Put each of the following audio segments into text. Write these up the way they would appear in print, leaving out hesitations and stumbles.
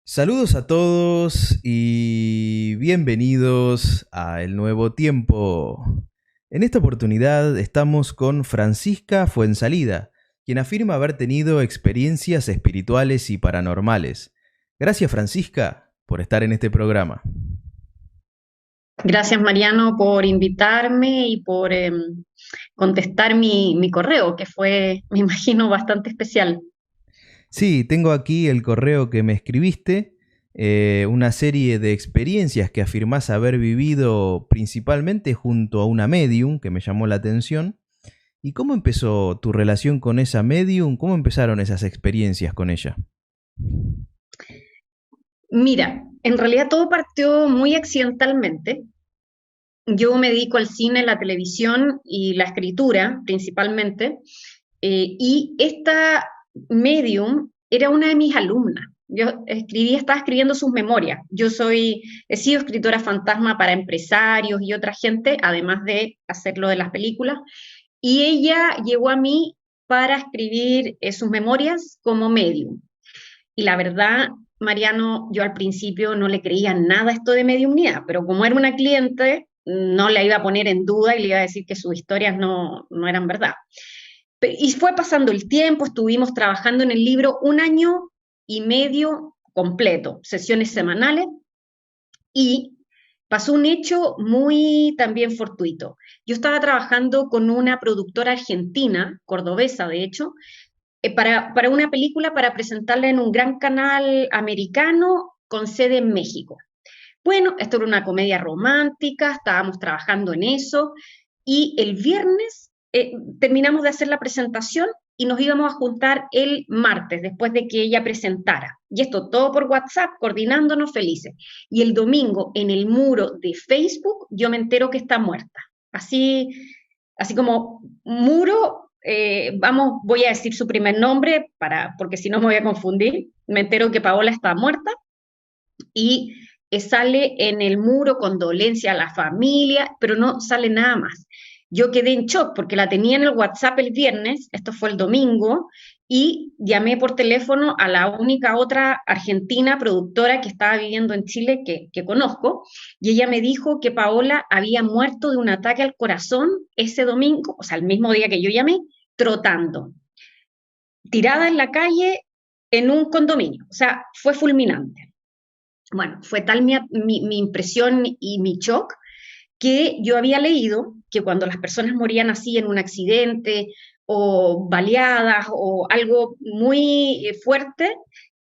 Saludos a todos y bienvenidos a El Nuevo Tiempo. En esta oportunidad estamos con Francisca Fuensalida, quien afirma haber tenido experiencias espirituales y paranormales. Gracias, Francisca, por estar en este programa. Gracias, Mariano, por invitarme y por contestar mi correo, que fue, me imagino, bastante especial. Sí, tengo aquí el correo que me escribiste, una serie de experiencias que afirmás haber vivido principalmente junto a una medium que me llamó la atención. ¿Y cómo empezó tu relación con esa medium? ¿Cómo empezaron esas experiencias con ella? Mira, en realidad todo partió muy accidentalmente. Yo me dedico al cine, la televisión y la escritura principalmente, y esta medium era una de mis alumnas. Estaba escribiendo sus memorias. He sido escritora fantasma para empresarios y otra gente, además de hacer lo de las películas. Y ella llegó a mí para escribir sus memorias como medium. Y la verdad, Mariano, yo al principio no le creía nada a esto de mediumnidad, pero como era una cliente, no la iba a poner en duda y le iba a decir que sus historias no eran verdad. Y fue pasando el tiempo, estuvimos trabajando en el libro 1 año y medio completo, sesiones semanales, y pasó un hecho muy también fortuito. Yo estaba trabajando con una productora argentina, cordobesa de hecho, para una película para presentarla en un gran canal americano con sede en México. Bueno, esto era una comedia romántica, estábamos trabajando en eso, y el viernes terminamos de hacer la presentación y nos íbamos a juntar el martes, después de que ella presentara. Y esto todo por WhatsApp, coordinándonos felices. Y el domingo, en el muro de Facebook, yo me entero que está muerta. Así, así como muro, vamos, voy a decir su primer nombre, porque si no me voy a confundir. Me entero que Paola está muerta y sale en el muro condolencia a la familia, pero no sale nada más. Yo quedé en shock porque la tenía en el WhatsApp el viernes, esto fue el domingo, y llamé por teléfono a la única otra argentina productora que estaba viviendo en Chile que conozco, y ella me dijo que Paola había muerto de un ataque al corazón ese domingo, o sea, el mismo día que yo llamé, trotando, tirada en la calle en un condominio, o sea, fue fulminante. Bueno, fue tal mi impresión y mi shock que yo había leído que cuando las personas morían así en un accidente o baleadas o algo muy fuerte,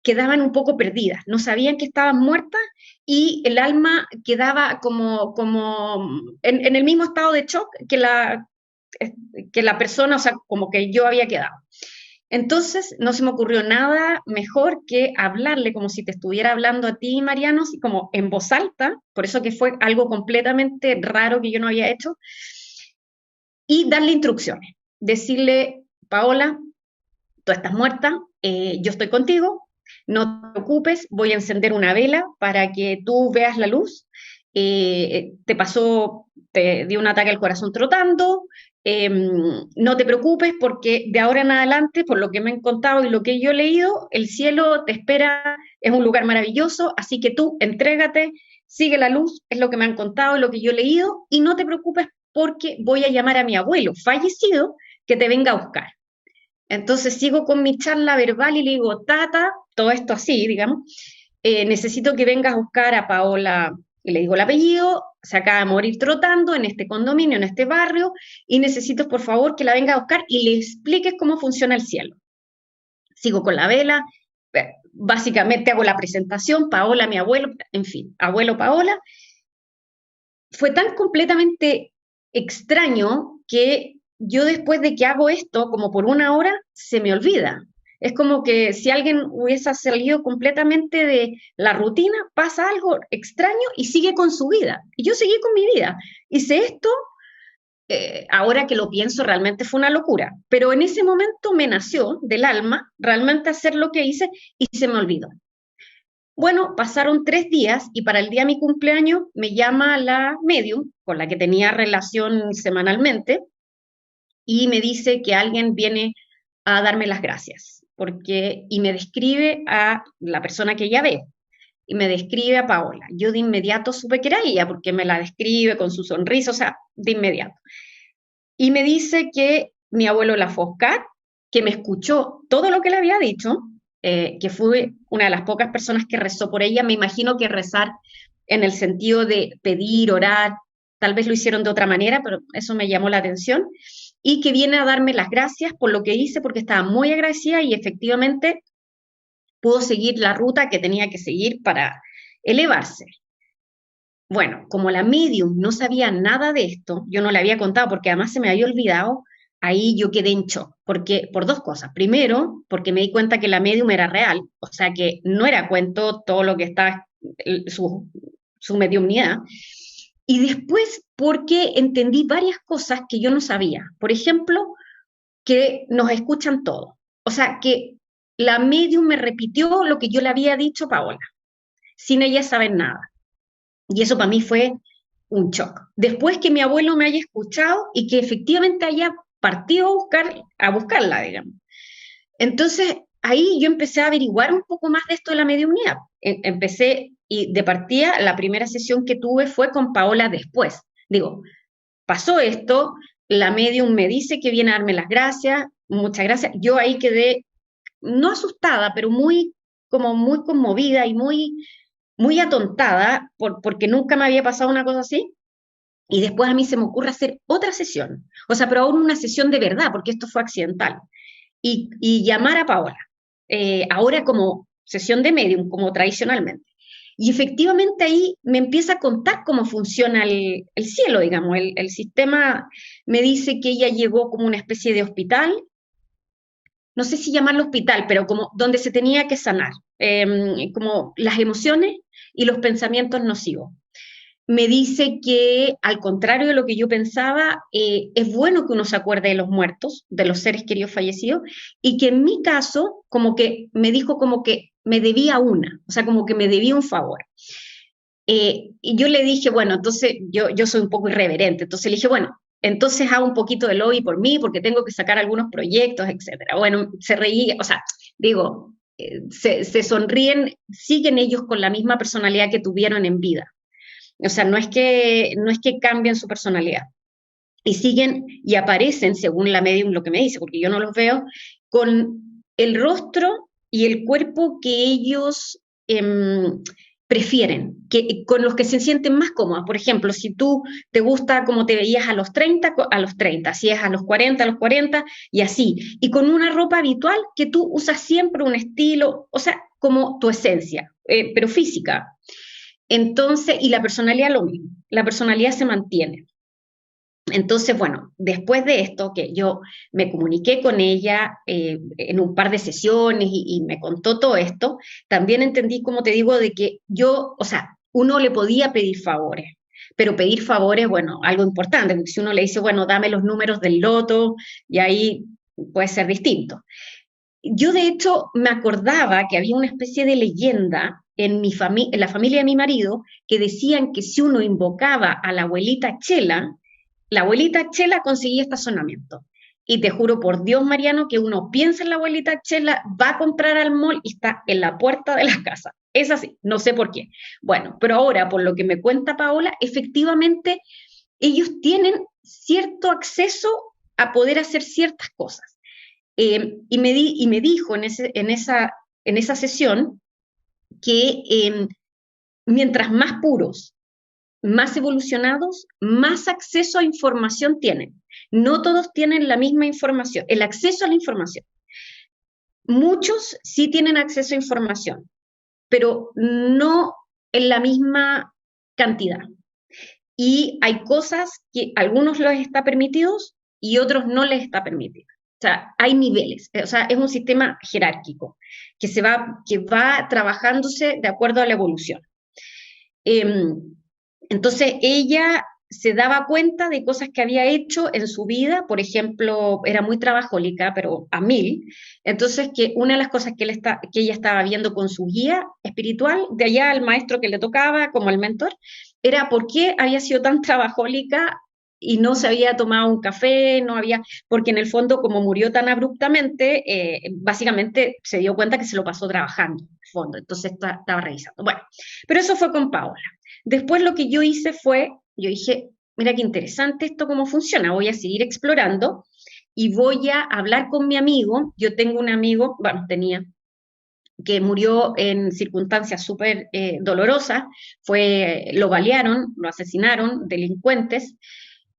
quedaban un poco perdidas, no sabían que estaban muertas y el alma quedaba como en el mismo estado de shock que la persona, o sea, como que yo había quedado. Entonces, no se me ocurrió nada mejor que hablarle como si te estuviera hablando a ti, Mariano, así como en voz alta, por eso que fue algo completamente raro que yo no había hecho, y darle instrucciones. Decirle, Paola, tú estás muerta, yo estoy contigo, no te preocupes, voy a encender una vela para que tú veas la luz. Te dio un ataque al corazón trotando, no te preocupes porque de ahora en adelante, por lo que me han contado y lo que yo he leído, el cielo te espera, es un lugar maravilloso, así que tú entrégate, sigue la luz, es lo que me han contado y lo que yo he leído, y no te preocupes porque voy a llamar a mi abuelo fallecido que te venga a buscar. Entonces sigo con mi charla verbal y le digo, Tata, todo esto así, digamos, necesito que vengas a buscar a Paola, y le digo el apellido, se acaba de morir trotando en este condominio, en este barrio, y necesito por favor que la venga a buscar y le expliques cómo funciona el cielo. Sigo con la vela, básicamente hago la presentación, Paola, mi abuelo, en fin, abuelo Paola. Fue tan completamente extraño que yo después de que hago esto, como por una hora, se me olvida. Es como que si alguien hubiese salido completamente de la rutina, pasa algo extraño y sigue con su vida. Y yo seguí con mi vida. Hice esto, ahora que lo pienso, realmente fue una locura. Pero en ese momento me nació del alma realmente hacer lo que hice y se me olvidó. Bueno, pasaron 3 días y para el día de mi cumpleaños me llama la medium con la que tenía relación semanalmente y me dice que alguien viene a darme las gracias y me describe a la persona que ella ve. y me describe a Paola. Yo de inmediato supe que era ella, porque me la describe con su sonrisa, o sea, de inmediato. Y me dice que mi abuelo la fue a buscar, que me escuchó todo lo que le había dicho, que fue una de las pocas personas que rezó por ella. Me imagino que rezar en el sentido de pedir, orar, tal vez lo hicieron de otra manera, pero eso me llamó la atención, y que viene a darme las gracias por lo que hice, porque estaba muy agradecida y efectivamente pudo seguir la ruta que tenía que seguir para elevarse. Bueno, como la medium no sabía nada de esto, yo no le había contado porque además se me había olvidado, ahí yo quedé en shock, porque por dos cosas. Primero, porque me di cuenta que la medium era real, o sea que no era cuento todo lo que está su mediumnidad. Y después, porque entendí varias cosas que yo no sabía. Por ejemplo, que nos escuchan todos. O sea, que la medium me repitió lo que yo le había dicho a Paola, sin ella saber nada. Y eso para mí fue un shock. Después que mi abuelo me haya escuchado y que efectivamente haya partido a buscarla, digamos. Entonces, ahí yo empecé a averiguar un poco más de esto de la mediunidad. Empecé, y de partida, la primera sesión que tuve fue con Paola después. Digo, pasó esto, la medium me dice que viene a darme las gracias, muchas gracias. Yo ahí quedé, no asustada, pero como muy conmovida y muy atontada, porque nunca me había pasado una cosa así. Y después a mí se me ocurre hacer otra sesión, o sea, pero aún una sesión de verdad, porque esto fue accidental, y llamar a Paola, ahora como sesión de medium, como tradicionalmente. Y efectivamente ahí me empieza a contar cómo funciona el cielo, digamos, el sistema me dice que ella llegó como una especie de hospital, no sé si llamarlo hospital, pero como donde se tenía que sanar, como las emociones y los pensamientos nocivos. Me dice que, al contrario de lo que yo pensaba, es bueno que uno se acuerde de los muertos, de los seres queridos fallecidos, y que en mi caso, como que me dijo como que me debía una, o sea, como que me debía un favor. Y yo le dije, bueno, entonces yo soy un poco irreverente, entonces le dije, bueno, entonces hago un poquito de lobby por mí, porque tengo que sacar algunos proyectos, etcétera. Bueno, se reía, o sea, digo, se sonríen, siguen ellos con la misma personalidad que tuvieron en vida. O sea, no es que cambien su personalidad. Y siguen y aparecen, según la medium lo que me dice, porque yo no los veo, con el rostro y el cuerpo que ellos prefieren, con los que se sienten más cómodos. Por ejemplo, si tú te gusta como te veías a los 30, a los 30, si es a los 40, y así. Y con una ropa habitual que tú usas siempre, un estilo, o sea, como tu esencia, pero física. Entonces, y la personalidad lo mismo, la personalidad se mantiene. Entonces, bueno, después de esto, que yo me comuniqué con ella en un par de sesiones y me contó todo esto, también entendí, como te digo, de que yo, o sea, uno le podía pedir favores, pero pedir favores, bueno, algo importante, porque si uno le dice, bueno, dame los números del loto, y ahí puede ser distinto. Yo, de hecho, me acordaba que había una especie de leyenda en la familia de mi marido, que decían que si uno invocaba a la abuelita Chela conseguía estacionamiento. Y te juro por Dios, Mariano, que uno piensa en la abuelita Chela, va a comprar al mall y está en la puerta de la casa. Es así, no sé por qué. Bueno, pero ahora, por lo que me cuenta Paola, efectivamente ellos tienen cierto acceso a poder hacer ciertas cosas. Y me dijo en esa sesión que mientras más puros, más evolucionados, más acceso a información tienen. No todos tienen la misma información, el acceso a la información. Muchos sí tienen acceso a información, pero no en la misma cantidad. Y hay cosas que a algunos les está permitidos y otros no les está permitido. O sea, hay niveles, o sea, es un sistema jerárquico que va trabajándose de acuerdo a la evolución. Entonces ella se daba cuenta de cosas que había hecho en su vida, por ejemplo, era muy trabajólica, pero a mil. Entonces, que una de las cosas que ella estaba viendo con su guía espiritual, de allá al maestro que le tocaba, como al mentor, era por qué había sido tan trabajólica y no se había tomado un café, porque en el fondo, como murió tan abruptamente, básicamente se dio cuenta que se lo pasó trabajando. trasfondo, entonces estaba revisando. Bueno, pero eso fue con Paola. Después lo que yo hice fue, yo dije, mira qué interesante esto, cómo funciona, voy a seguir explorando y voy a hablar con mi amigo. Yo tengo un amigo, bueno, tenía, que murió en circunstancias súper dolorosas, lo balearon, lo asesinaron, delincuentes,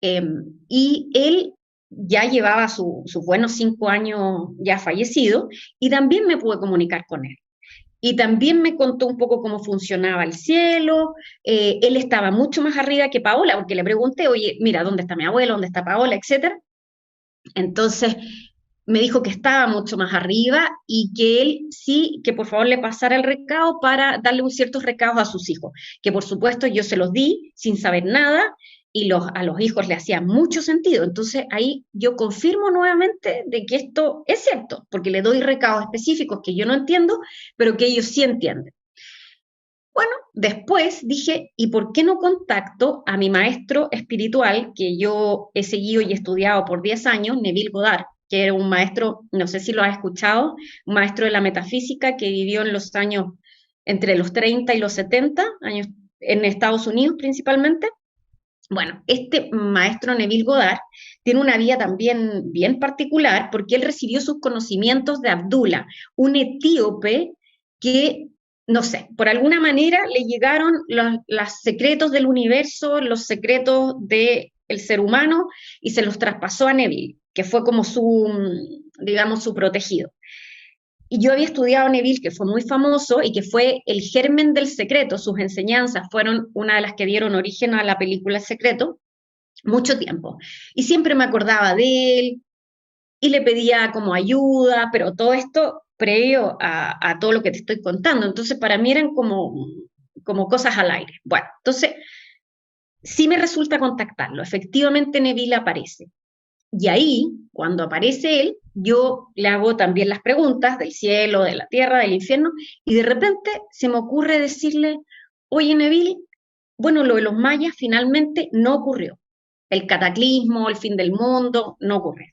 eh, y él ya llevaba sus buenos 5 años ya fallecido, y también me pude comunicar con él. Y también me contó un poco cómo funcionaba el cielo. Él estaba mucho más arriba que Paola, porque le pregunté, oye, mira, ¿dónde está mi abuelo? ¿Dónde está Paola? Etcétera. Entonces me dijo que estaba mucho más arriba y que él sí, que por favor le pasara el recado para darle ciertos recados a sus hijos, que por supuesto yo se los di sin saber nada y a los hijos le hacía mucho sentido. Entonces ahí yo confirmo nuevamente de que esto es cierto, porque le doy recados específicos que yo no entiendo, pero que ellos sí entienden. Bueno, después dije, ¿y por qué no contacto a mi maestro espiritual que yo he seguido y estudiado por 10 años, Neville Goddard, que era un maestro, no sé si lo has escuchado, un maestro de la metafísica que vivió en los años entre los 30 y los 70, años en Estados Unidos principalmente? Bueno, este maestro Neville Goddard tiene una vida también bien particular porque él recibió sus conocimientos de Abdullah, un etíope que, no sé, por alguna manera le llegaron los secretos del universo, los secretos del ser humano, y se los traspasó a Neville, que fue como digamos, su protegido. Y yo había estudiado a Neville, que fue muy famoso y que fue el germen del secreto. Sus enseñanzas fueron una de las que dieron origen a la película El Secreto, mucho tiempo. Y siempre me acordaba de él y le pedía como ayuda, pero todo esto previo a todo lo que te estoy contando. Entonces, para mí eran como cosas al aire. Bueno, entonces, sí me resulta contactarlo. Efectivamente, Neville aparece. Y ahí, cuando aparece él, yo le hago también las preguntas del cielo, de la tierra, del infierno, y de repente se me ocurre decirle, oye Neville, bueno, lo de los mayas finalmente no ocurrió. El cataclismo, el fin del mundo, no ocurrió.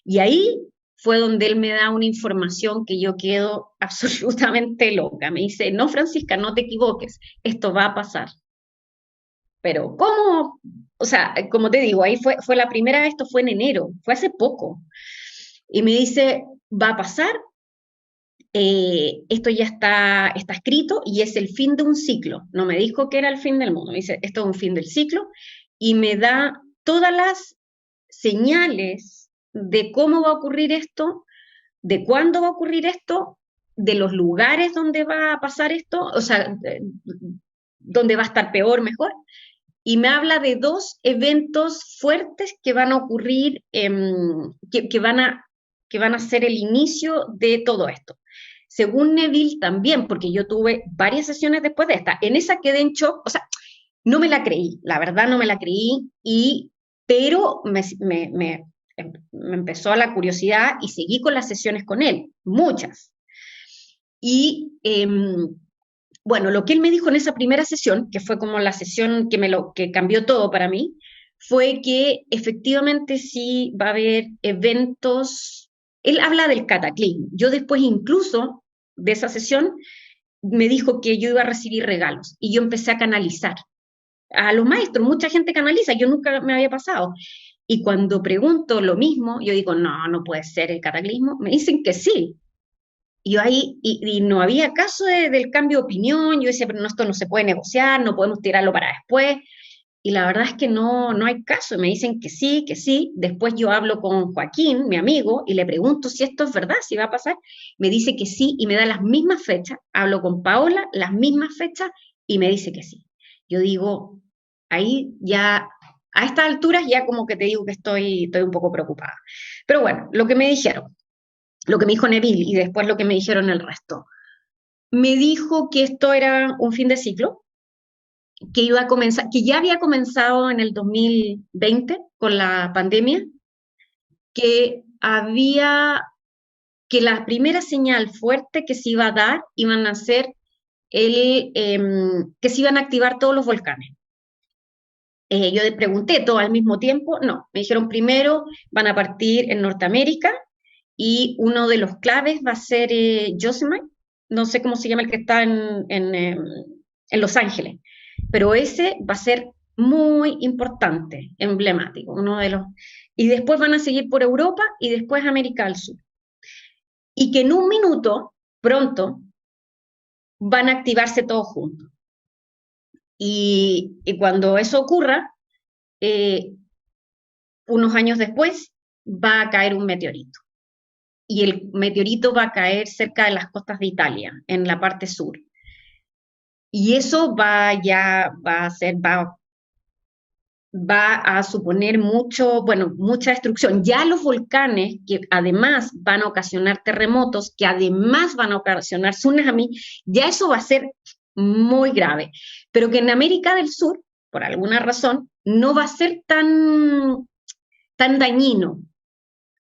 Y ahí fue donde él me da una información que yo quedo absolutamente loca. Me dice, no, Francisca, no te equivoques, esto va a pasar. Pero, ¿cómo? O sea, como te digo, ahí fue la primera vez, esto fue en enero, fue hace poco. Y me dice, va a pasar, esto ya está escrito y es el fin de un ciclo. No me dijo que era el fin del mundo, me dice, esto es un fin del ciclo, y me da todas las señales de cómo va a ocurrir esto, de cuándo va a ocurrir esto, de los lugares donde va a pasar esto, o sea, donde va a estar peor, mejor. Y me habla de 2 eventos fuertes que van a ocurrir, que van a ser el inicio de todo esto. Según Neville también, porque yo tuve varias sesiones después de esta, en esa quedé en shock, o sea, no me la creí, la verdad no me la creí, pero me empezó la curiosidad y seguí con las sesiones con él, muchas. Y bueno, lo que él me dijo en esa primera sesión, que fue como la sesión que cambió todo para mí, fue que efectivamente sí va a haber eventos. Él habla del cataclismo. Yo después incluso de esa sesión me dijo que yo iba a recibir regalos y yo empecé a canalizar. A los maestros, mucha gente canaliza, yo nunca me había pasado. Y cuando pregunto lo mismo, yo digo, no, no puede ser el cataclismo. Me dicen que sí. Y yo ahí, y no había caso del cambio de opinión. Yo decía, pero no, esto no se puede negociar, no podemos tirarlo para después. Y la verdad es que no hay caso. Me dicen que sí, que sí. Después yo hablo con Joaquín, mi amigo, y le pregunto si esto es verdad, si va a pasar. Me dice que sí y me da las mismas fechas. Hablo con Paola, las mismas fechas, y me dice que sí. Yo digo, ahí ya, a estas alturas ya como que te digo que estoy un poco preocupada. Pero bueno, lo que me dijeron, lo que me dijo Neville y después lo que me dijeron el resto. Me dijo que esto era un fin de ciclo, que iba a comenzar, que ya había comenzado en el 2020 con la pandemia, que que la primera señal fuerte que se iba a dar iban a ser que se iban a activar todos los volcanes. Yo le pregunté todo al mismo tiempo, no, me dijeron primero van a partir en Norteamérica y uno de los claves va a ser Yosemite, no sé cómo se llama el que está en Los Ángeles, pero ese va a ser muy importante, emblemático, uno de los... Y después van a seguir por Europa y después América del Sur. Y que en un minuto, pronto, van a activarse todos juntos. Y cuando eso ocurra, unos años después, va a caer un meteorito. Y el meteorito va a caer cerca de las costas de Italia, en la parte sur. Y eso va a suponer mucha destrucción. Ya los volcanes, que además van a ocasionar terremotos, que además van a ocasionar tsunami, ya eso va a ser muy grave. Pero que en América del Sur, por alguna razón, no va a ser tan dañino.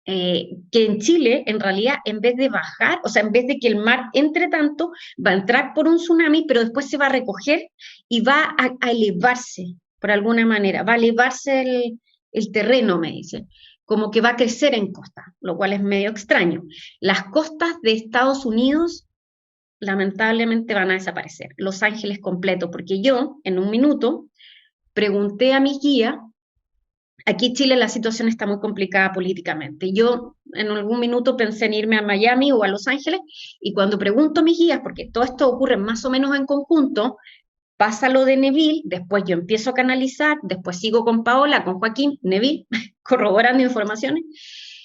Que en Chile, en realidad, en vez de bajar, o sea, en vez de que el mar entre tanto, va a entrar por un tsunami, pero después se va a recoger y va a elevarse, por alguna manera, va a elevarse el terreno, me dicen, como que va a crecer en costa, lo cual es medio extraño. Las costas de Estados Unidos, lamentablemente, van a desaparecer, Los Ángeles completo, porque yo, en un minuto, pregunté a mi guía. Aquí en Chile la situación está muy complicada políticamente. Yo en algún minuto pensé en irme a Miami o a Los Ángeles y cuando pregunto a mis guías, porque todo esto ocurre más o menos en conjunto, pasa lo de Neville, después yo empiezo a canalizar, después sigo con Paola, con Joaquín, Neville, corroborando informaciones.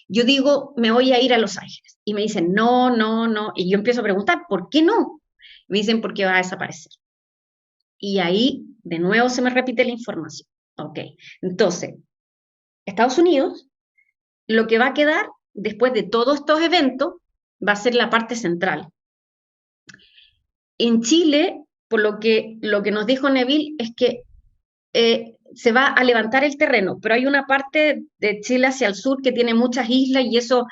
Yo digo, me voy a ir a Los Ángeles. Y me dicen, no, no, no. Y yo empiezo a preguntar, ¿por qué no? Me dicen, porque va a desaparecer. Y ahí, de nuevo, se me repite la información. Ok, entonces, Estados Unidos, lo que va a quedar después de todos estos eventos va a ser la parte central. En Chile, por lo que nos dijo Neville, es que se va a levantar el terreno, pero hay una parte de Chile hacia el sur que tiene muchas islas y eso,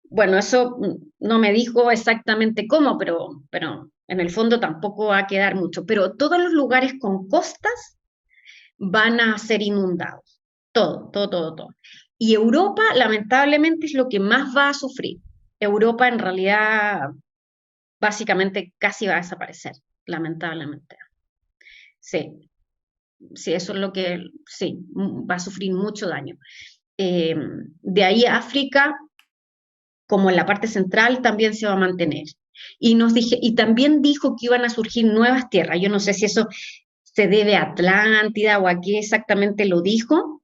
bueno, eso no me dijo exactamente cómo, pero en el fondo tampoco va a quedar mucho. Pero todos los lugares con costas van a ser inundados. Todo, todo, todo, todo. Y Europa, lamentablemente, es lo que más va a sufrir. Europa, en realidad, básicamente casi va a desaparecer, lamentablemente. Sí, sí, eso es lo que, sí, va a sufrir mucho daño. De ahí a África, como en la parte central, también se va a mantener. Y también dijo que iban a surgir nuevas tierras. Yo no sé si eso se debe a Atlántida o a qué exactamente lo dijo,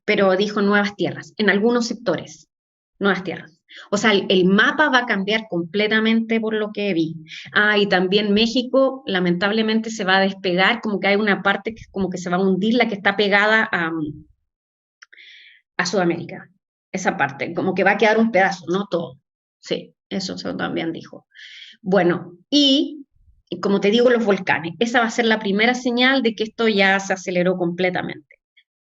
pero dijo nuevas tierras, en algunos sectores, nuevas tierras. O sea, el mapa va a cambiar completamente por lo que vi. Ah, y también México, lamentablemente, se va a despegar, como que hay una parte que como que se va a hundir, la que está pegada a Sudamérica. Esa parte, como que va a quedar un pedazo, no todo. Sí, eso también dijo. Bueno, y como te digo, los volcanes. Esa va a ser la primera señal de que esto ya se aceleró completamente.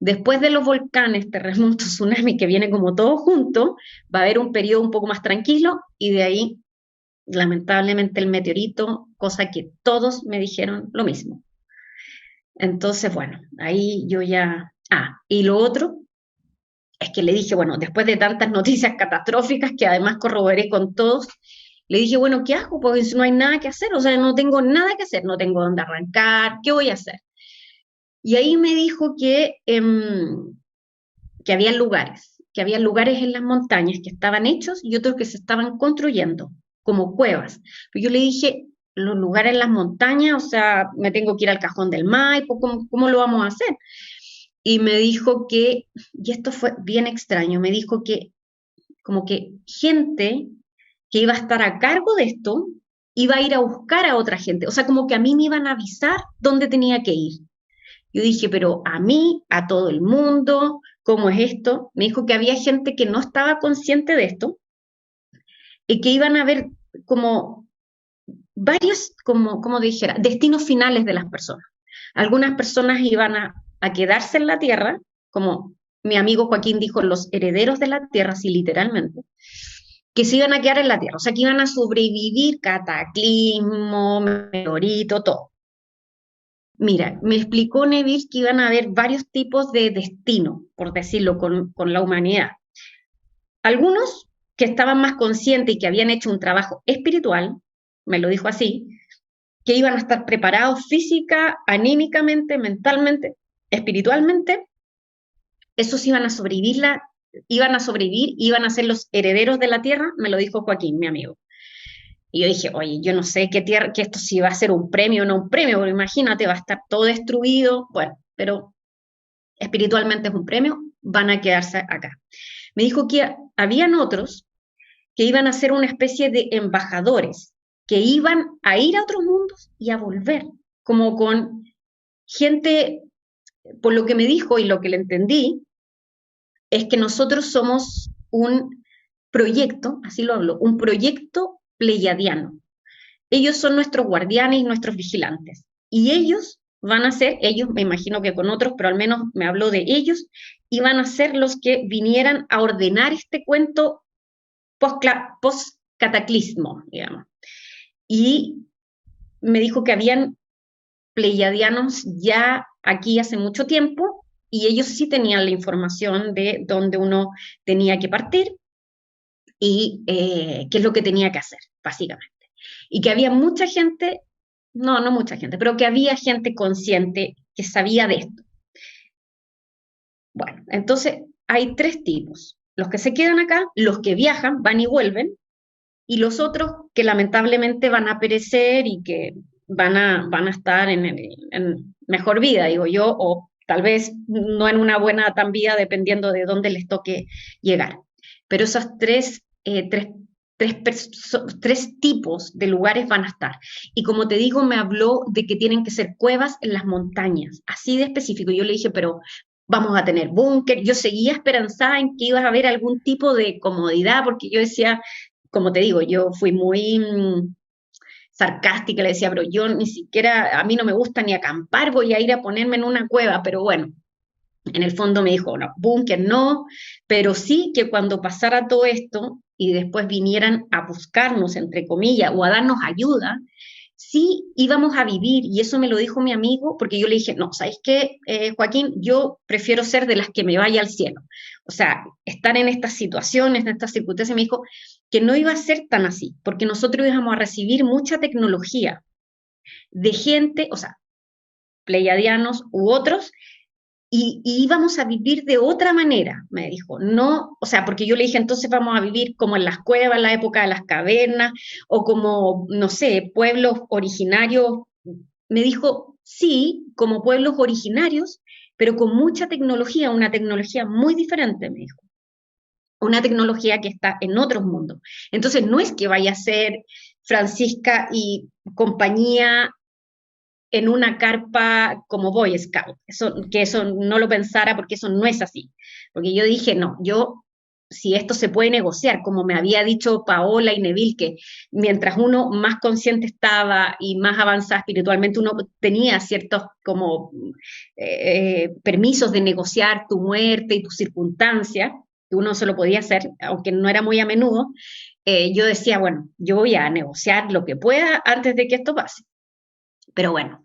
Después de los volcanes, terremotos, tsunami, que viene como todo junto, va a haber un periodo un poco más tranquilo y de ahí, lamentablemente, el meteorito, cosa que todos me dijeron lo mismo. Entonces, bueno, ahí yo ya... Ah, y lo otro es que le dije, bueno, después de tantas noticias catastróficas que además corroboré con todos, le dije, bueno, ¿qué hago? Porque no hay nada que hacer, o sea, no tengo nada que hacer, no tengo dónde arrancar, ¿qué voy a hacer? Y ahí me dijo que había lugares en las montañas que estaban hechos y otros que se estaban construyendo, como cuevas. Pero yo le dije, los lugares en las montañas, o sea, me tengo que ir al Cajón del Maipo, ¿cómo lo vamos a hacer? Y me dijo que, y esto fue bien extraño, me dijo que como que gente que iba a estar a cargo de esto iba a ir a buscar a otra gente, o sea, como que a mí me iban a avisar dónde tenía que ir. Yo dije, pero a mí, a todo el mundo, ¿cómo es esto? Me dijo que había gente que no estaba consciente de esto y que iban a haber como varios, como dijera, destinos finales de las personas. Algunas personas iban a quedarse en la tierra, como mi amigo Joaquín dijo, los herederos de la tierra, sí, literalmente, que se iban a quedar en la tierra, o sea, que iban a sobrevivir cataclismo, meteorito, todo. Mira, me explicó Neville que iban a haber varios tipos de destino, por decirlo, con la humanidad. Algunos que estaban más conscientes y que habían hecho un trabajo espiritual, me lo dijo así, que iban a estar preparados física, anímicamente, mentalmente, espiritualmente, esos iban a sobrevivir, iban a ser los herederos de la tierra, me lo dijo Joaquín, mi amigo. Y yo dije, oye, yo no sé qué tierra, que esto si va a ser un premio o no un premio, porque imagínate, va a estar todo destruido, bueno, pero espiritualmente es un premio, van a quedarse acá. Me dijo que habían otros que iban a ser una especie de embajadores, que iban a ir a otros mundos y a volver, como con gente, por lo que me dijo y lo que le entendí, es que nosotros somos un proyecto, así lo hablo, un proyecto pleiadiano. Ellos son nuestros guardianes y nuestros vigilantes. Y ellos van a ser, ellos me imagino que con otros, pero al menos me habló de ellos, y van a ser los que vinieran a ordenar este cuento post-cataclismo, digamos. Y me dijo que habían pleiadianos ya aquí hace mucho tiempo, y ellos sí tenían la información de dónde uno tenía que partir y qué es lo que tenía que hacer, básicamente. Y que había mucha gente, no mucha gente, pero que había gente consciente que sabía de esto. Bueno, entonces hay tres tipos: los que se quedan acá, los que viajan, van y vuelven, y los otros que lamentablemente van a perecer y que van a estar en mejor vida, digo yo, o tal vez no en una buena tan vida, dependiendo de dónde les toque llegar. Pero esos tres tipos de lugares van a estar. Y como te digo, me habló de que tienen que ser cuevas en las montañas, así de específico. Yo le dije, pero vamos a tener búnker. Yo seguía esperanzada en que iba a haber algún tipo de comodidad, porque yo decía, como te digo, yo fui muy sarcástica, le decía, pero yo ni siquiera, a mí no me gusta ni acampar, voy a ir a ponerme en una cueva, pero bueno, en el fondo me dijo, no, búnker no, pero sí que cuando pasara todo esto y después vinieran a buscarnos, entre comillas, o a darnos ayuda, sí íbamos a vivir, y eso me lo dijo mi amigo, porque yo le dije, no, ¿sabes qué, Joaquín? Yo prefiero ser de las que me vaya al cielo. O sea, estar en estas situaciones, en estas circunstancias, me dijo que no iba a ser tan así, porque nosotros íbamos a recibir mucha tecnología de gente, o sea, pleiadianos u otros, y íbamos a vivir de otra manera, me dijo. No, o sea, porque yo le dije, entonces vamos a vivir como en las cuevas, en la época de las cavernas, o como, no sé, pueblos originarios. Me dijo, sí, como pueblos originarios, pero con mucha tecnología, una tecnología muy diferente, me dijo. Una tecnología que está en otros mundos. Entonces, no es que vaya a ser Francisca y compañía en una carpa como Boy Scout, que eso no lo pensara, porque eso no es así. Porque yo dije, no, yo, si esto se puede negociar, como me había dicho Paola y Neville, que mientras uno más consciente estaba y más avanzada espiritualmente, uno tenía ciertos como permisos de negociar tu muerte y tus circunstancias, que uno se lo podía hacer, aunque no era muy a menudo. Yo decía, bueno, yo voy a negociar lo que pueda antes de que esto pase. Pero bueno,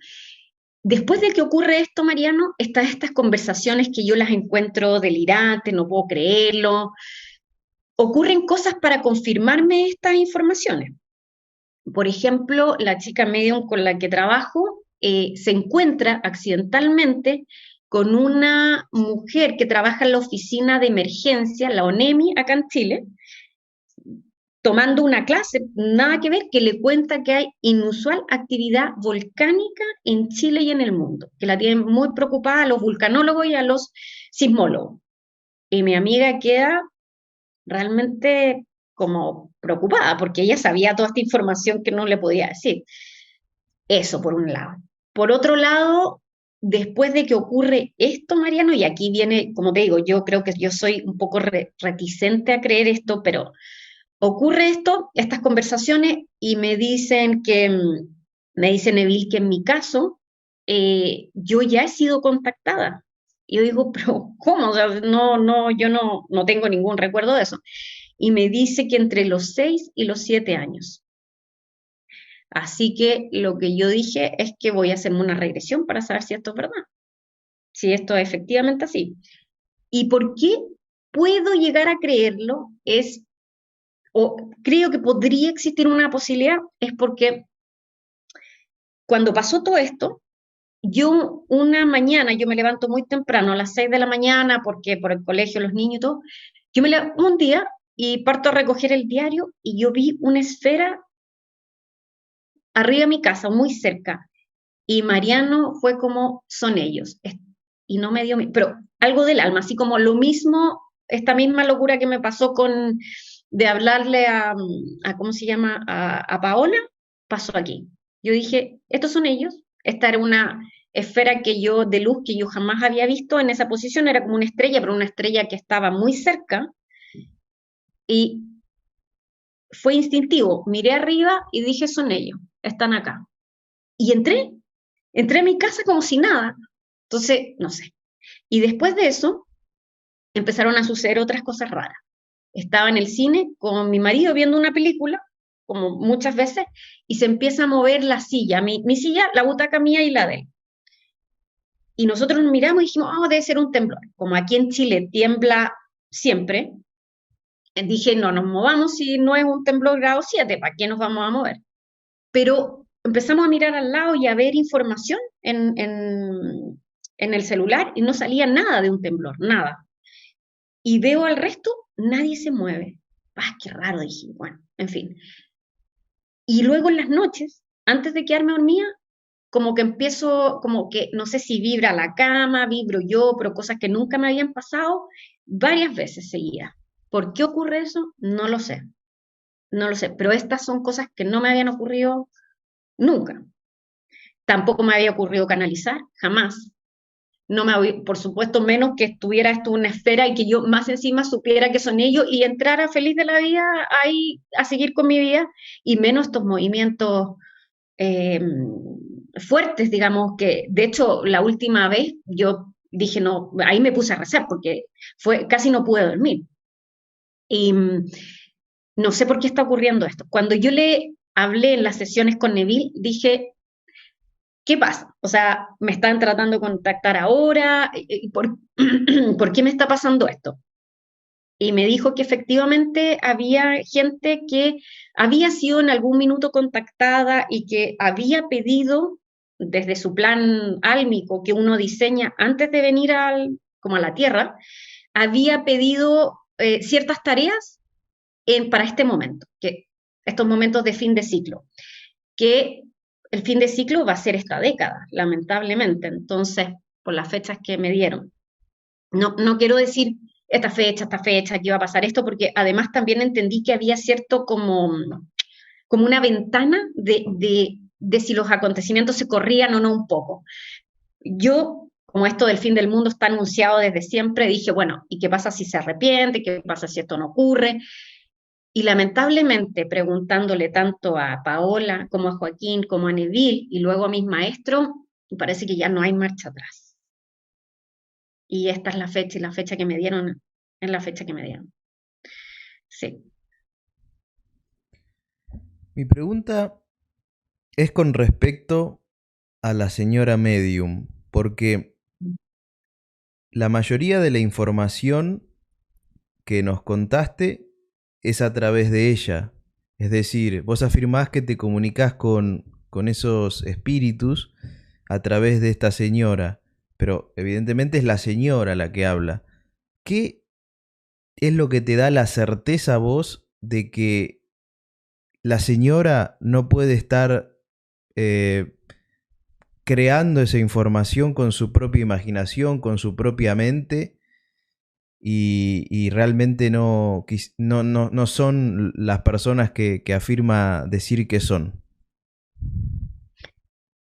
después de que ocurre esto, Mariano, están estas conversaciones que yo las encuentro delirantes, no puedo creerlo. Ocurren cosas para confirmarme estas informaciones. Por ejemplo, la chica medium con la que trabajo se encuentra accidentalmente con una mujer que trabaja en la oficina de emergencia, la ONEMI, acá en Chile, tomando una clase, nada que ver, que le cuenta que hay inusual actividad volcánica en Chile y en el mundo, que la tienen muy preocupada a los vulcanólogos y a los sismólogos. Y mi amiga queda realmente como preocupada, porque ella sabía toda esta información que no le podía decir. Eso por un lado. Por otro lado, después de que ocurre esto, Mariano, y aquí viene, como te digo, yo creo que yo soy un poco reticente a creer esto, pero ocurre esto, estas conversaciones, y me dice Neville que en mi caso, yo ya he sido contactada. Y yo digo, pero ¿cómo? O sea, yo no tengo ningún recuerdo de eso. Y me dice que entre los 6 y los 7 años. Así que lo que yo dije es que voy a hacerme una regresión para saber si esto es verdad, si esto es efectivamente así. ¿Y por qué puedo llegar a creerlo? Es o creo que podría existir una posibilidad, es porque cuando pasó todo esto, yo una mañana, yo me levanto muy temprano, a las 6 de la mañana, porque por el colegio, los niños y todo, yo me levanto un día y parto a recoger el diario y yo vi una esfera arriba de mi casa, muy cerca, y Mariano fue como, son ellos, y no me dio, pero algo del alma, así como lo mismo, esta misma locura que me pasó con, de hablarle a ¿cómo se llama?, a Paola, pasó aquí. Yo dije, estos son ellos, esta era una esfera que yo, de luz que yo jamás había visto en esa posición, era como una estrella, pero una estrella que estaba muy cerca, y fue instintivo, miré arriba y dije, son ellos, están acá. Y entré a mi casa como si nada. Entonces, no sé. Y después de eso, empezaron a suceder otras cosas raras. Estaba en el cine con mi marido viendo una película, como muchas veces, y se empieza a mover la silla, mi silla, la butaca mía y la de él. Y nosotros nos miramos y dijimos, oh, debe ser un temblor. Como aquí en Chile tiembla siempre, dije, no nos movamos si no es un temblor grado 7, ¿para qué nos vamos a mover? Pero empezamos a mirar al lado y a ver información en el celular y no salía nada de un temblor, nada. Y veo al resto, nadie se mueve. Ah, qué raro, dije, bueno, en fin. Y luego en las noches, antes de quedarme dormida, como que empiezo, como que no sé si vibra la cama, vibro yo, pero cosas que nunca me habían pasado varias veces seguidas. ¿Por qué ocurre eso? No lo sé, no lo sé, pero estas son cosas que no me habían ocurrido nunca. Tampoco me había ocurrido canalizar, jamás. No me había, por supuesto, menos que estuviera esto una esfera y que yo más encima supiera que son ellos y entrara feliz de la vida ahí a seguir con mi vida, y menos estos movimientos eh, fuertes, digamos, que de hecho la última vez yo dije, no, ahí me puse a rezar porque casi no pude dormir. Y no sé por qué está ocurriendo esto. Cuando yo le hablé en las sesiones con Neville, dije, ¿qué pasa? O sea, me están tratando de contactar ahora, ¿por qué me está pasando esto? Y me dijo que efectivamente había gente que había sido en algún minuto contactada y que había pedido desde su plan álmico que uno diseña antes de venir como a la Tierra, había pedido ciertas tareas para este momento, que estos momentos de fin de ciclo, que el fin de ciclo va a ser esta década, lamentablemente. Entonces, por las fechas que me dieron. No quiero decir esta fecha, que iba a pasar esto, porque además también entendí que había cierto como una ventana de si los acontecimientos se corrían o no un poco. Yo, como esto del fin del mundo está anunciado desde siempre, dije, bueno, ¿y qué pasa si se arrepiente? ¿Qué pasa si esto no ocurre? Y lamentablemente, preguntándole tanto a Paola como a Joaquín, como a Neville y luego a mis maestros, parece que ya no hay marcha atrás. Y esta es la fecha, y la fecha que me dieron es la fecha que me dieron. Sí. Mi pregunta es con respecto a la señora Medium, porque la mayoría de la información que nos contaste es a través de ella. Es decir, vos afirmás que te comunicás con esos espíritus a través de esta señora, pero evidentemente es la señora la que habla. ¿Qué es lo que te da la certeza a vos de que la señora no puede estar creando esa información con su propia imaginación, con su propia mente, y realmente no son las personas que afirma decir que son?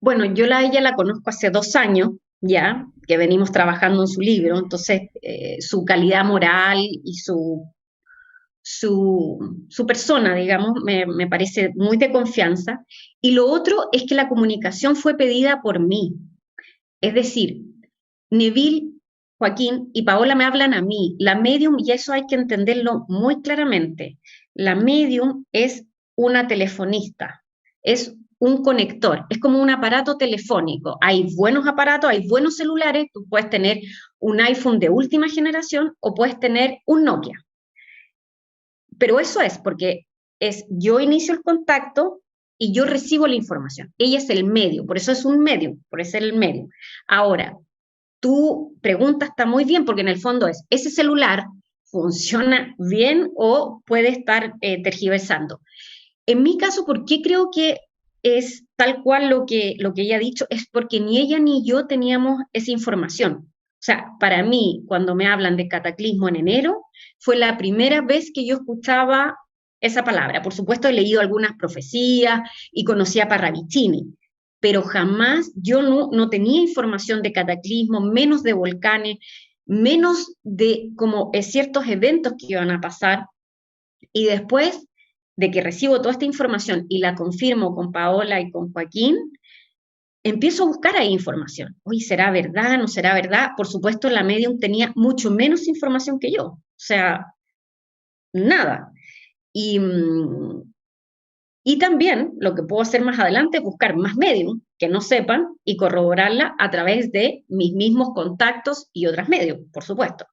Bueno, ella la conozco hace 2 años ya, que venimos trabajando en su libro, entonces su calidad moral y su persona, digamos, me parece muy de confianza. Y lo otro es que la comunicación fue pedida por mí. Es decir, Neville, Joaquín y Paola me hablan a mí. La medium, y eso hay que entenderlo muy claramente, la medium es una telefonista, es un conector, es como un aparato telefónico. Hay buenos aparatos, hay buenos celulares, tú puedes tener un iPhone de última generación o puedes tener un Nokia. pero eso es porque yo inicio el contacto y yo recibo la información. Ella es el medio, por eso es un medio, por eso es el medio. Ahora, tu pregunta está muy bien porque en el fondo ¿ese celular funciona bien o puede estar tergiversando? En mi caso, ¿por qué creo que es tal cual lo que ella ha dicho? Es porque ni ella ni yo teníamos esa información. O sea, para mí, cuando me hablan de cataclismo en enero, fue la primera vez que yo escuchaba esa palabra. Por supuesto, he leído algunas profecías y conocía a Parravicini, pero jamás yo no tenía información de cataclismo, menos de volcanes, menos de como ciertos eventos que iban a pasar. Y después de que recibo toda esta información y la confirmo con Paola y con Joaquín, empiezo a buscar ahí información. Oye, ¿será verdad? ¿No será verdad? Por supuesto, la medium tenía mucho menos información que yo. O sea, nada. Y, y también lo que puedo hacer más adelante es buscar más medium que no sepan y corroborarla a través de mis mismos contactos y otras medium, por supuesto.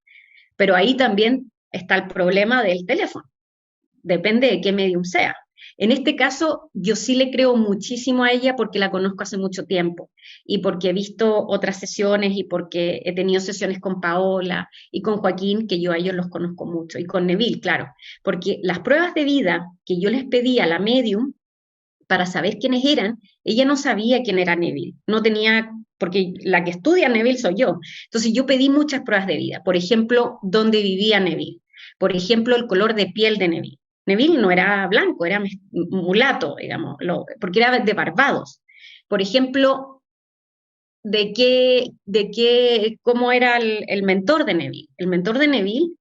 Pero ahí también está el problema del teléfono. Depende de qué medium sea. En este caso, yo sí le creo muchísimo a ella porque la conozco hace mucho tiempo y porque he visto otras sesiones y porque he tenido sesiones con Paola y con Joaquín, que yo a ellos los conozco mucho, y con Neville, claro, porque las pruebas de vida que yo les pedí a la medium para saber quiénes eran, ella no sabía quién era Neville, no tenía, porque la que estudia Neville soy yo. Entonces yo pedí muchas pruebas de vida, por ejemplo, dónde vivía Neville, por ejemplo, el color de piel de Neville. Neville no era blanco, era mulato, digamos, porque era de Barbados. Por ejemplo, cómo era el mentor de Neville. El mentor de Neville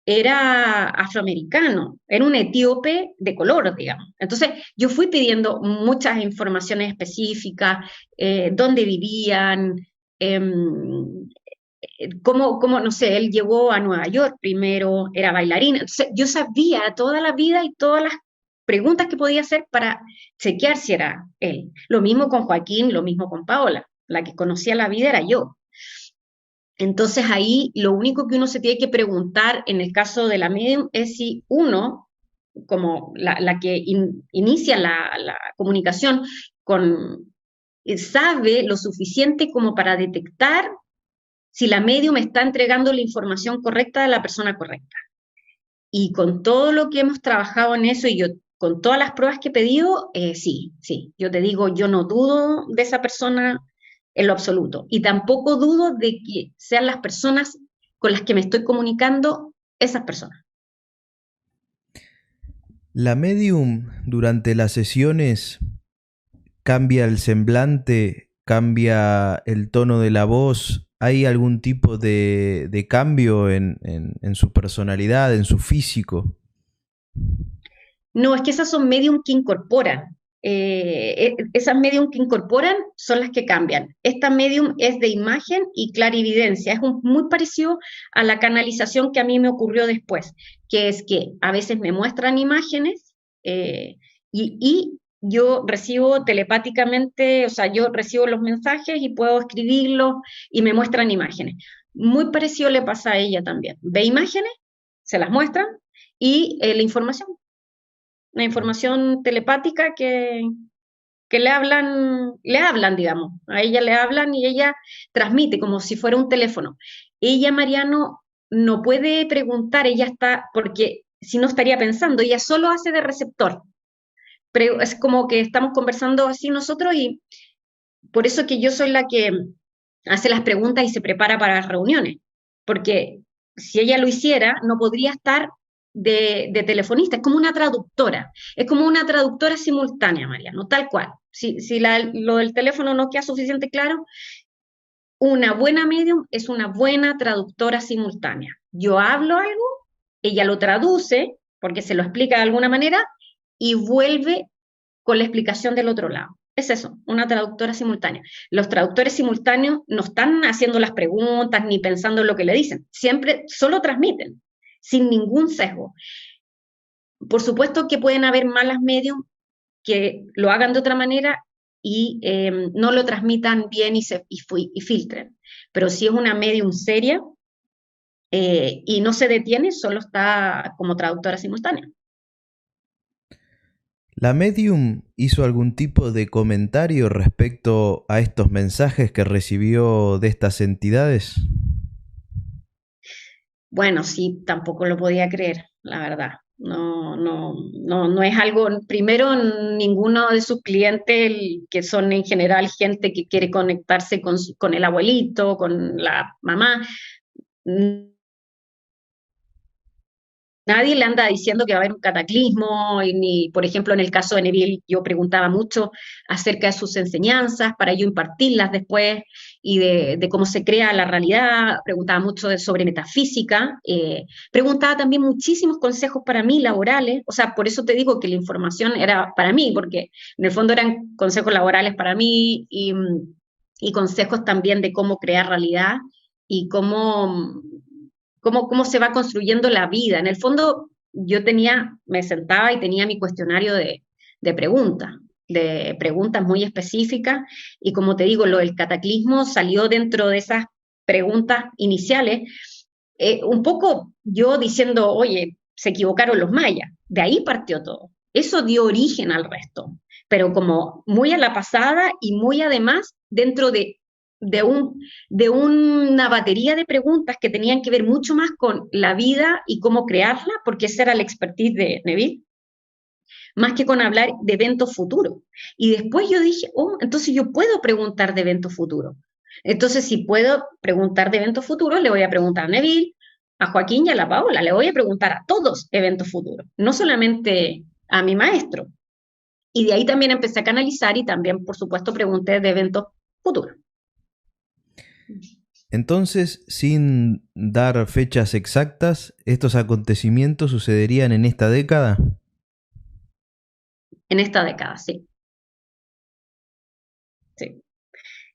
era afroamericano, era un etíope de color, digamos. Entonces, yo fui pidiendo muchas informaciones específicas, dónde vivían, eh, no sé, él llegó a Nueva York primero, era bailarín. Entonces, yo sabía toda la vida y todas las preguntas que podía hacer para chequear si era él. Lo mismo con Joaquín, lo mismo con Paola. La que conocía la vida era yo. Entonces ahí lo único que uno se tiene que preguntar en el caso de la medium es si uno, como la que inicia la comunicación, sabe lo suficiente como para detectar si la medium está entregando la información correcta a la persona correcta. Y con todo lo que hemos trabajado en eso y yo con todas las pruebas que he pedido, sí, yo te digo, yo no dudo de esa persona en lo absoluto. Y tampoco dudo de que sean las personas con las que me estoy comunicando esas personas. ¿La medium durante las sesiones cambia el semblante, cambia el tono de la voz? ¿Hay algún tipo de cambio en su personalidad, en su físico? No, es que esas son medium que incorporan. Esas medium que incorporan son las que cambian. Esta medium es de imagen y clarividencia. Es muy parecido a la canalización que a mí me ocurrió después, que es que a veces me muestran imágenes y yo recibo telepáticamente, o sea, yo recibo los mensajes y puedo escribirlos y me muestran imágenes. Muy parecido le pasa a ella también. Ve imágenes, se las muestran y la información telepática que le hablan, digamos, a ella le hablan y ella transmite como si fuera un teléfono. Ella, Mariano, no puede preguntar, ella está, porque si no estaría pensando, ella solo hace de receptor. Pero es como que estamos conversando así nosotros y por eso que yo soy la que hace las preguntas y se prepara para las reuniones, porque si ella lo hiciera, no podría estar de telefonista, es como una traductora, es como una traductora simultánea, Mariano, tal cual. Si lo del teléfono no queda suficiente claro, una buena medium es una buena traductora simultánea. Yo hablo algo, ella lo traduce, porque se lo explica de alguna manera, y vuelve con la explicación del otro lado. Es eso, una traductora simultánea. Los traductores simultáneos no están haciendo las preguntas ni pensando en lo que le dicen, siempre solo transmiten, sin ningún sesgo. Por supuesto que pueden haber malas medium que lo hagan de otra manera y no lo transmitan bien y filtren. Pero si es una medium seria y no se detiene, solo está como traductora simultánea. ¿La medium hizo algún tipo de comentario respecto a estos mensajes que recibió de estas entidades? Bueno, sí, tampoco lo podía creer, la verdad. No, no, no, no es algo, primero, ninguno de sus clientes, que son en general gente que quiere conectarse con el abuelito, con la mamá, nadie le anda diciendo que va a haber un cataclismo, y ni, por ejemplo, en el caso de Neville, yo preguntaba mucho acerca de sus enseñanzas para yo impartirlas después y de cómo se crea la realidad, preguntaba mucho sobre metafísica, preguntaba también muchísimos consejos para mí laborales, o sea, por eso te digo que la información era para mí, porque en el fondo eran consejos laborales para mí y consejos también de cómo crear realidad y cómo se va construyendo la vida. En el fondo, me sentaba y tenía mi cuestionario de preguntas, de preguntas muy específicas, y como te digo, lo del cataclismo salió dentro de esas preguntas iniciales, un poco yo diciendo, oye, se equivocaron los mayas, de ahí partió todo. Eso dio origen al resto, pero como muy a la pasada y muy además dentro de, un, de una batería de preguntas que tenían que ver mucho más con la vida y cómo crearla, porque esa era la expertise de Neville, más que con hablar de eventos futuros. Y después yo dije, oh, entonces yo puedo preguntar de eventos futuros. Entonces, si puedo preguntar de eventos futuros, le voy a preguntar a Neville, a Joaquín y a la Paola, le voy a preguntar a todos eventos futuros, no solamente a mi maestro. Y de ahí también empecé a canalizar y también, por supuesto, pregunté de eventos futuros. Entonces, sin dar fechas exactas, ¿estos acontecimientos sucederían en esta década? En esta década, sí. Sí.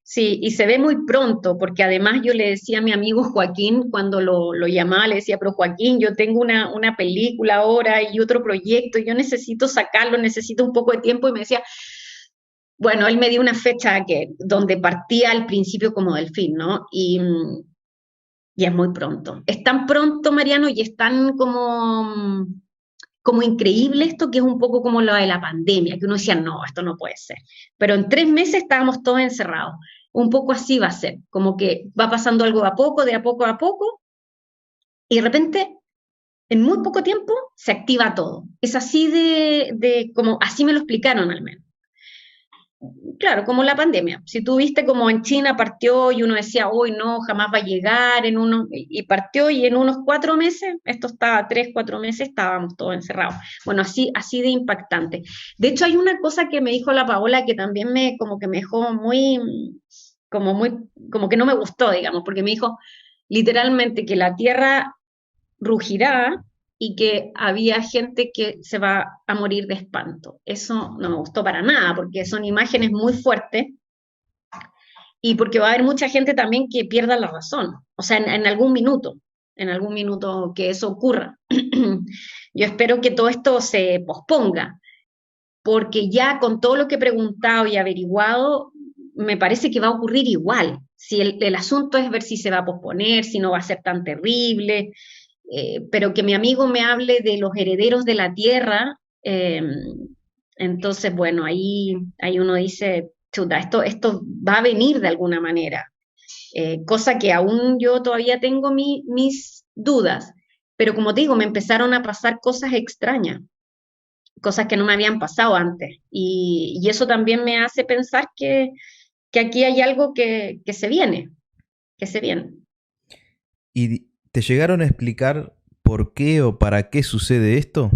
Sí, y se ve muy pronto, porque además yo le decía a mi amigo Joaquín, cuando lo llamaba, le decía, pero Joaquín, yo tengo una película ahora y otro proyecto, y yo necesito sacarlo, necesito un poco de tiempo, y me decía, bueno, él me dio una fecha donde partía al principio como del fin, ¿no? Y es muy pronto. Es tan pronto, Mariano, y es tan como increíble esto, que es un poco como lo de la pandemia, que uno decía, no, esto no puede ser. Pero en 3 meses estábamos todos encerrados. Un poco así va a ser, como que va pasando algo de a poco a poco, y de repente, en muy poco tiempo, se activa todo. Es así como así me lo explicaron al menos. Claro, como la pandemia. Si tú viste como en China partió y uno decía, hoy no, jamás va a llegar, y partió, y en unos 4 meses, esto estaba 3, 4 meses, estábamos todos encerrados. Bueno, así de impactante. De hecho, hay una cosa que me dijo la Paola que también como que me dejó como que no me gustó, digamos, porque me dijo literalmente que la tierra rugirá y que había gente que se va a morir de espanto. Eso no me gustó para nada, porque son imágenes muy fuertes y porque va a haber mucha gente también que pierda la razón, o sea, en algún minuto que eso ocurra. Yo espero que todo esto se posponga, porque ya con todo lo que he preguntado y averiguado, me parece que va a ocurrir igual. Si el asunto es ver si se va a posponer, si no va a ser tan terrible, pero que mi amigo me hable de los herederos de la tierra, entonces, bueno, ahí uno dice, chuta, esto va a venir de alguna manera, cosa que aún yo todavía tengo mis dudas, pero como te digo, me empezaron a pasar cosas extrañas, cosas que no me habían pasado antes, y eso también me hace pensar que aquí hay algo que se viene, que se viene. ¿Y te llegaron a explicar por qué o para qué sucede esto?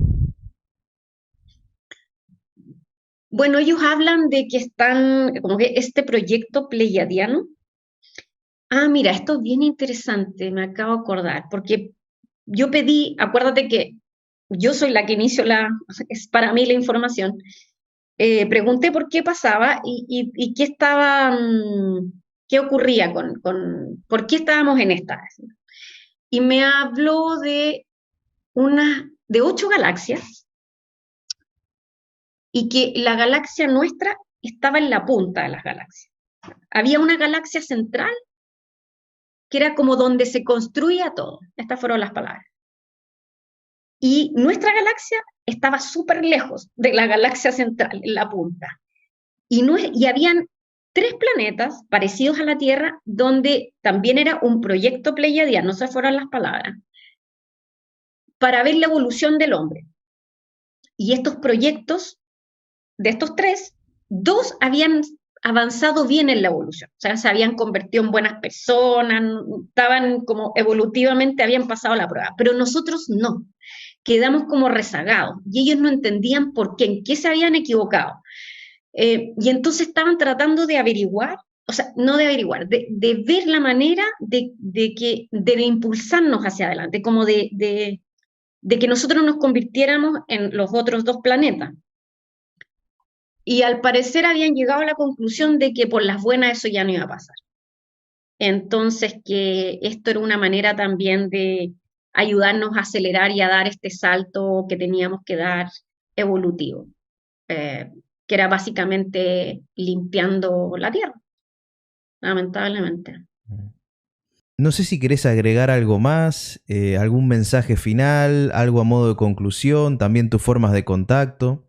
Bueno, ellos hablan de que están, como que este proyecto pleiadiano. Ah, mira, esto es bien interesante, me acabo de acordar, porque yo pedí, acuérdate que yo soy la que inicio es para mí la información. Pregunté por qué pasaba y qué qué ocurría por qué estábamos en esta. Y me habló de 8 galaxias, y que la galaxia nuestra estaba en la punta de las galaxias. Había una galaxia central que era como donde se construía todo. Estas fueron las palabras. Y nuestra galaxia estaba súper lejos de la galaxia central, en la punta. Y habían 3 planetas parecidos a la Tierra, donde también era un proyecto pleiadiano, esas fueron las palabras, para ver la evolución del hombre. Y estos proyectos, de estos 3, 2 habían avanzado bien en la evolución, o sea, se habían convertido en buenas personas, estaban como evolutivamente, habían pasado la prueba, pero nosotros no, quedamos como rezagados, y ellos no entendían por qué, en qué se habían equivocado. Y entonces estaban tratando de averiguar, o sea, no de averiguar, de ver la manera de impulsarnos hacia adelante, como de que nosotros nos convirtiéramos en los otros 2 planetas. Y al parecer habían llegado a la conclusión de que por las buenas eso ya no iba a pasar. Entonces, que esto era una manera también de ayudarnos a acelerar y a dar este salto que teníamos que dar evolutivo, eh, que era básicamente limpiando la Tierra, lamentablemente. No sé si querés agregar algo más, algún mensaje final, algo a modo de conclusión, también tus formas de contacto.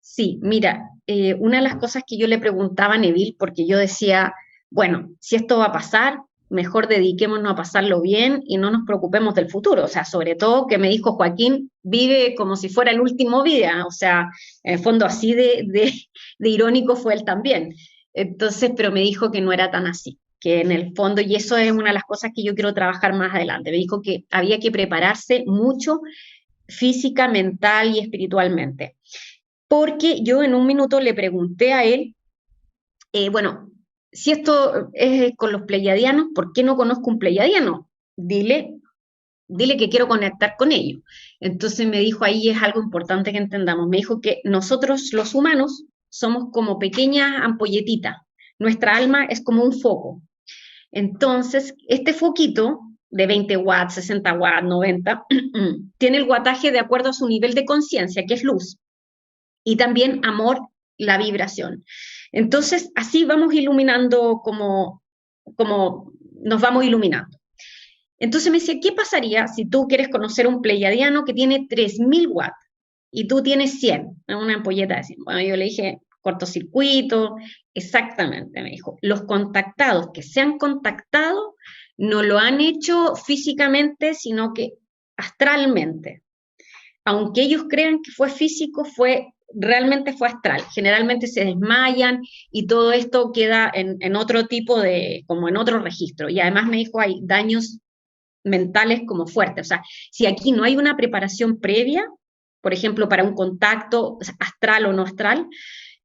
Sí, mira, una de las cosas que yo le preguntaba a Neville, porque yo decía, bueno, si esto va a pasar, mejor dediquémonos a pasarlo bien y no nos preocupemos del futuro. O sea, sobre todo que me dijo Joaquín, vive como si fuera el último día. O sea, en el fondo así de irónico fue él también. Entonces, pero me dijo que no era tan así, que en el fondo, y eso es una de las cosas que yo quiero trabajar más adelante, me dijo que había que prepararse mucho física, mental y espiritualmente. Porque yo en un minuto le pregunté a él, bueno, si esto es con los pleiadianos, ¿por qué no conozco un pleiadiano? Dile que quiero conectar con ellos. Entonces me dijo, ahí es algo importante que entendamos, me dijo que nosotros los humanos somos como pequeñas ampolletitas, nuestra alma es como un foco. Entonces, este foquito de 20 watts, 60 watts, 90, tiene el wattaje de acuerdo a su nivel de conciencia, que es luz, y también amor, la vibración. Entonces, así vamos iluminando como nos vamos iluminando. Entonces me decía, ¿qué pasaría si tú quieres conocer un pleiadiano que tiene 3000 watts y tú tienes 100, una ampolleta de 100? Bueno, yo le dije, cortocircuito, exactamente, me dijo. Los contactados que se han contactado no lo han hecho físicamente, sino que astralmente. Aunque ellos crean que fue físico, realmente fue astral. Generalmente se desmayan y todo esto queda en otro tipo como en otro registro. Y además me dijo, hay daños mentales como fuertes. O sea, si aquí no hay una preparación previa, por ejemplo, para un contacto astral o no astral,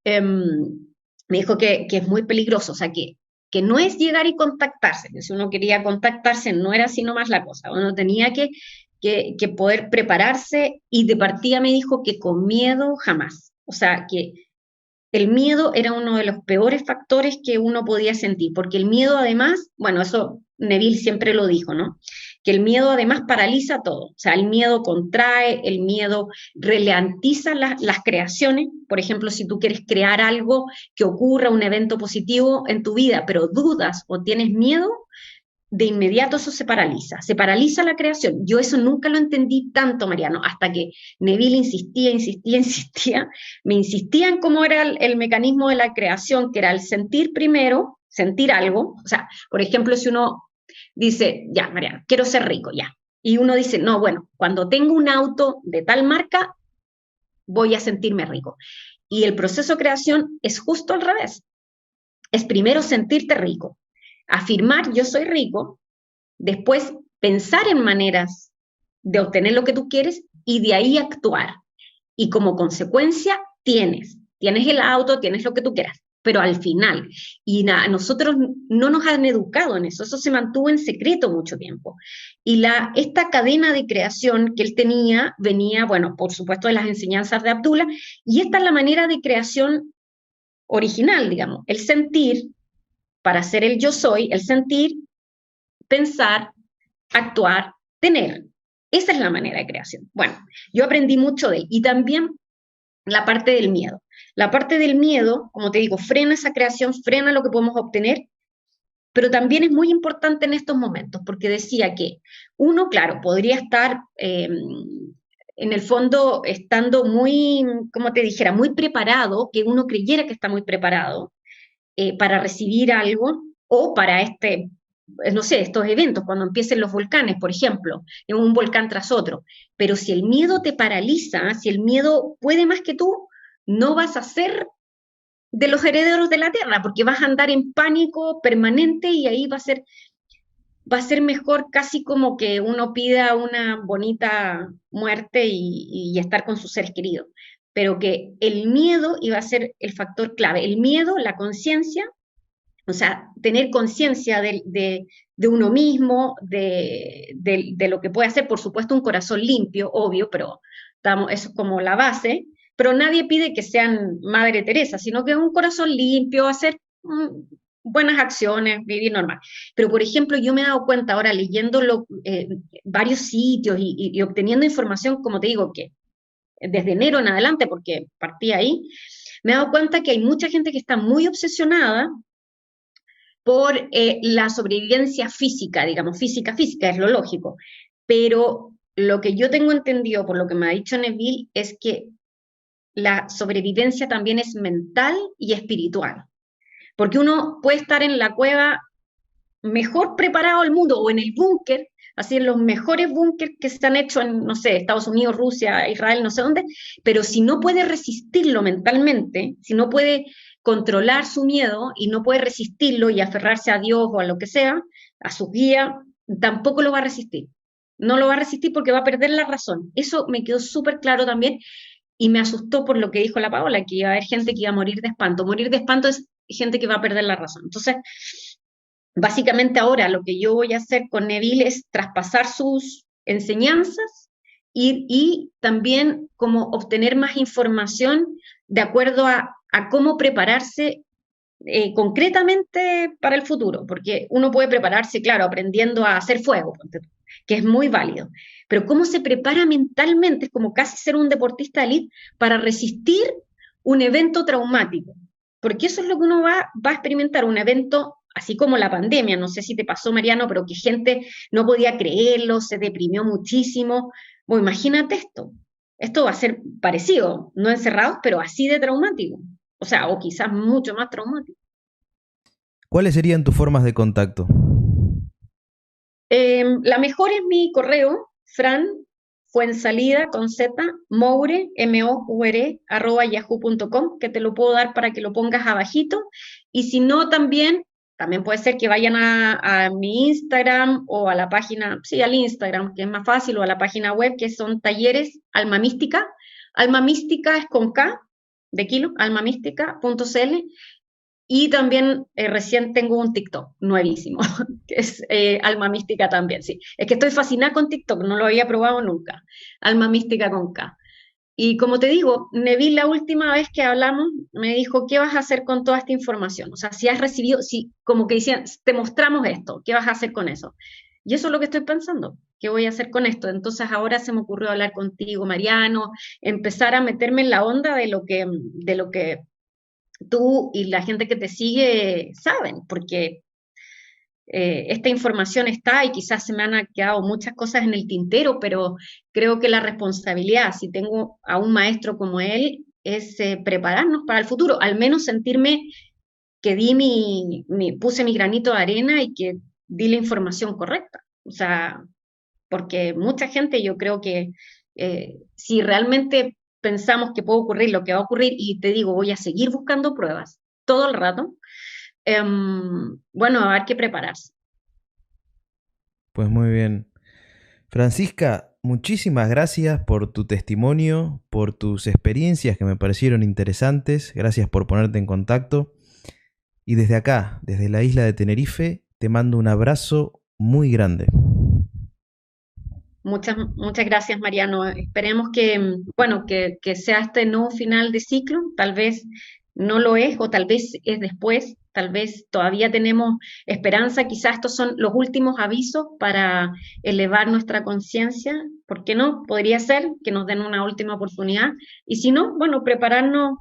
me dijo que es muy peligroso. O sea, que no es llegar y contactarse, que si uno quería contactarse no era así nomás la cosa, uno tenía que poder prepararse y de partida me dijo que con miedo jamás, o sea, que el miedo era uno de los peores factores que uno podía sentir, porque el miedo además, bueno, eso Neville siempre lo dijo, ¿no? Que el miedo además paraliza todo, o sea, el miedo contrae, el miedo ralentiza las creaciones, por ejemplo, si tú quieres crear algo que ocurra, un evento positivo en tu vida, pero dudas o tienes miedo, de inmediato eso se paraliza la creación. Yo eso nunca lo entendí tanto, Mariano, hasta que Neville insistía, me insistía en cómo era el mecanismo de la creación, que era el sentir primero, sentir algo, o sea, por ejemplo, si uno dice, ya, Mariano, quiero ser rico, ya, y uno dice, no, bueno, cuando tengo un auto de tal marca, voy a sentirme rico. Y el proceso de creación es justo al revés, es primero sentirte rico, afirmar yo soy rico, después pensar en maneras de obtener lo que tú quieres y de ahí actuar. Y como consecuencia tienes el auto, tienes lo que tú quieras, pero al final, y nosotros no nos han educado en eso se mantuvo en secreto mucho tiempo. Y esta cadena de creación que él tenía venía, bueno, por supuesto de las enseñanzas de Abdullah, y esta es la manera de creación original, digamos, el sentir, para ser el yo soy, el sentir, pensar, actuar, tener. Esa es la manera de creación. Bueno, yo aprendí mucho de él. Y también la parte del miedo. La parte del miedo, como te digo, frena esa creación, frena lo que podemos obtener pero también es muy importante en estos momentos, porque decía que uno, claro, podría estar en el fondo estando muy, como te dijera, muy preparado, que uno creyera que está muy preparado para recibir algo o para no sé, estos eventos, cuando empiecen los volcanes, por ejemplo, en un volcán tras otro. Pero si el miedo te paraliza, si el miedo puede más que tú, no vas a ser de los herederos de la tierra, porque vas a andar en pánico permanente y ahí va a ser mejor casi como que uno pida una bonita muerte y estar con sus seres queridos. Pero que el miedo iba a ser el factor clave. El miedo, la conciencia, o sea, tener conciencia de uno mismo, de lo que puede hacer, por supuesto, un corazón limpio, obvio, pero eso es como la base, pero nadie pide que sean Madre Teresa, sino que un corazón limpio, hacer buenas acciones, vivir normal. Pero, por ejemplo, yo me he dado cuenta ahora leyendo varios sitios y obteniendo información, como te digo, que desde enero en adelante, porque partí ahí, me he dado cuenta que hay mucha gente que está muy obsesionada por la sobrevivencia física, digamos, física, es lo lógico. Pero lo que yo tengo entendido, por lo que me ha dicho Neville, es que la sobrevivencia también es mental y espiritual. Porque uno puede estar en la cueva mejor preparado del mundo o en el búnker, así en los mejores búnkers que se han hecho en, no sé, Estados Unidos, Rusia, Israel, no sé dónde, pero si no puede resistirlo mentalmente, si no puede controlar su miedo y no puede resistirlo y aferrarse a Dios o a lo que sea, a su guía, tampoco lo va a resistir. No lo va a resistir porque va a perder la razón. Eso me quedó súper claro también y me asustó por lo que dijo la Paola, que iba a haber gente que iba a morir de espanto. Morir de espanto es gente que va a perder la razón. Entonces, básicamente ahora lo que yo voy a hacer con Neville es traspasar sus enseñanzas y también como obtener más información de acuerdo a cómo prepararse concretamente para el futuro, porque uno puede prepararse, claro, aprendiendo a hacer fuego, que es muy válido, pero cómo se prepara mentalmente es como casi ser un deportista de élite para resistir un evento traumático, porque eso es lo que uno va a experimentar, un evento así como la pandemia, no sé si te pasó, Mariano, pero que gente no podía creerlo, se deprimió muchísimo. Bueno, imagínate esto va a ser parecido, no encerrados, pero así de traumático, o sea, o quizás mucho más traumático. ¿Cuáles serían tus formas de contacto? La mejor es mi correo, Fran Fuensalida con Z, Moure, M-O-U-R-E, @yahoo.com, que te lo puedo dar para que lo pongas abajito. Y si no, también puede ser que vayan a mi Instagram o a la página, sí, al Instagram, que es más fácil, o a la página web, que son talleres Alma Mística. Alma Mística es con K, de kilo, almamística.cl. Y también recién tengo un TikTok nuevísimo, que es Alma Mística también, sí. Es que estoy fascinada con TikTok, no lo había probado nunca. Alma Mística con K. Y como te digo, Neville, la última vez que hablamos, me dijo, ¿qué vas a hacer con toda esta información? O sea, si has recibido, si como que decían, te mostramos esto, ¿qué vas a hacer con eso? Y eso es lo que estoy pensando, ¿qué voy a hacer con esto? Entonces ahora se me ocurrió hablar contigo, Mariano, empezar a meterme en la onda de lo que tú y la gente que te sigue saben, porque esta información está y quizás se me han quedado muchas cosas en el tintero, pero creo que la responsabilidad, si tengo a un maestro como él, es prepararnos para el futuro, al menos sentirme que puse mi granito de arena y que di la información correcta. O sea, porque mucha gente yo creo que si realmente pensamos que puede ocurrir lo que va a ocurrir, y te digo, voy a seguir buscando pruebas todo el rato, bueno, va a haber que prepararse. Pues muy bien. Francisca, muchísimas gracias por tu testimonio, por tus experiencias que me parecieron interesantes. Gracias por ponerte en contacto. Y desde acá, desde la isla de Tenerife, te mando un abrazo muy grande. Muchas gracias, Mariano. Esperemos que, bueno, que sea este no final de ciclo, tal vez no lo es, o tal vez es después, tal vez todavía tenemos esperanza, quizás estos son los últimos avisos para elevar nuestra conciencia, ¿por qué no? Podría ser que nos den una última oportunidad, y si no, bueno, prepararnos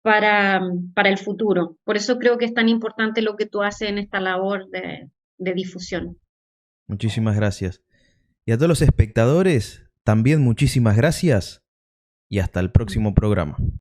para el futuro. Por eso creo que es tan importante lo que tú haces en esta labor de difusión. Muchísimas gracias. Y a todos los espectadores, también muchísimas gracias y hasta el próximo programa.